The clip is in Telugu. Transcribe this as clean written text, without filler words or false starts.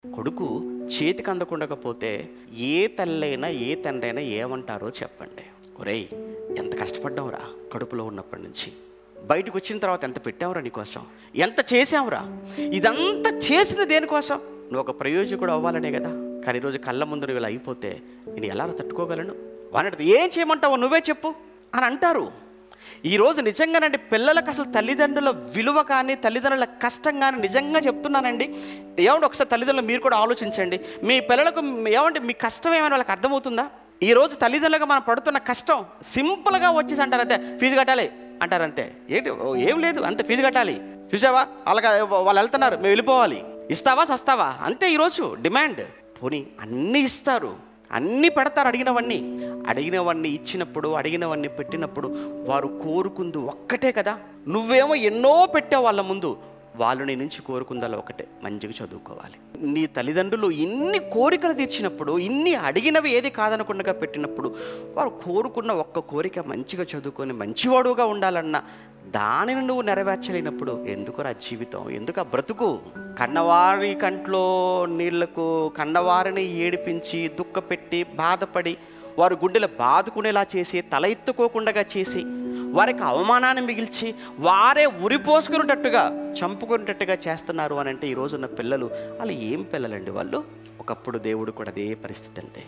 కొడుకు చేతికి అందకుండకపోతే ఏ తల్లైనా ఏ తండ్రైనా ఏమంటారో చెప్పండి. ఒరేయ్, ఎంత కష్టపడ్డావురా కడుపులో ఉన్నప్పటి నుంచి, బయటకు వచ్చిన తర్వాత ఎంత పెట్టావురా నీకోసం, ఎంత చేసావురా, ఇదంతా చేసిన దేనికోసం? నువ్వు ఒక ప్రయోజకుడు అవ్వాలనే కదా. కానీ ఈరోజు కళ్ళ ముందు నువ్వు ఇలా అయిపోతే నేను ఎలా తట్టుకోగలను? వాటి ఏం చేయమంటావో నువ్వే చెప్పు అని అంటారు. ఈరోజు నిజంగానండి పిల్లలకు అసలు తల్లిదండ్రుల విలువ కానీ తల్లిదండ్రుల కష్టం కానీ నిజంగా చెప్తున్నానండి. ఏమంటే ఒకసారి తల్లిదండ్రులు మీరు కూడా ఆలోచించండి. మీ పిల్లలకు ఏమంటే మీ కష్టం ఏమైనా వాళ్ళకి అర్థమవుతుందా? ఈరోజు తల్లిదండ్రులుగా మనం పడుతున్న కష్టం సింపుల్గా వచ్చేసి అంటారు అంతే, ఫీజు కట్టాలి అంటారంతే. ఏంటి, ఏం లేదు, అంతే ఫీజు కట్టాలి, చూసావా వాళ్ళకి వాళ్ళు వెళ్తున్నారు, మేము వెళ్ళిపోవాలి, ఇస్తావా సస్తావా, అంతే ఈరోజు డిమాండ్. పోనీ అన్నీ ఇస్తారు, అన్నీ పెడతారు, అడిగినవన్నీ ఇచ్చినప్పుడు, అడిగినవన్నీ పెట్టినప్పుడు వారు కోరుకుంది ఒక్కటే కదా. నువ్వేమో ఎన్నో పెట్టావు వాళ్ళ ముందు, వాళ్ళు నీ నుంచి కోరుకుందాలో ఒకటే, మంచిగా చదువుకోవాలి. నీ తల్లిదండ్రులు ఇన్ని కోరికలు తీర్చినప్పుడు, ఇన్ని అడిగినవి ఏది కాదనకుండా పెట్టినప్పుడు, వారు కోరుకున్న ఒక్క కోరిక మంచిగా చదువుకొని మంచివాడుగా ఉండాలన్న దానిని నువ్వు నెరవేర్చలేనప్పుడు ఎందుకురా జీవితం, ఎందుకు ఆ బ్రతుకు? కన్నవారి కంట్లో నీళ్లకు కన్నవారిని ఏడిపించి దుఃఖపెట్టి బాధపడి వారి గుండెలు బాదుకునేలా చేసి తల ఎత్తుకోకుండా చేసి వారికి అవమానాన్ని మిగిల్చి వారే ఉరిపోసుకునేటట్టుగా చంపుకునేటట్టుగా చేస్తున్నారు అని అంటే ఈరోజున్న పిల్లలు వాళ్ళు ఏం పిల్లలండి వాళ్ళు? ఒకప్పుడు దేవుడు కూడా అదే పరిస్థితి అండి.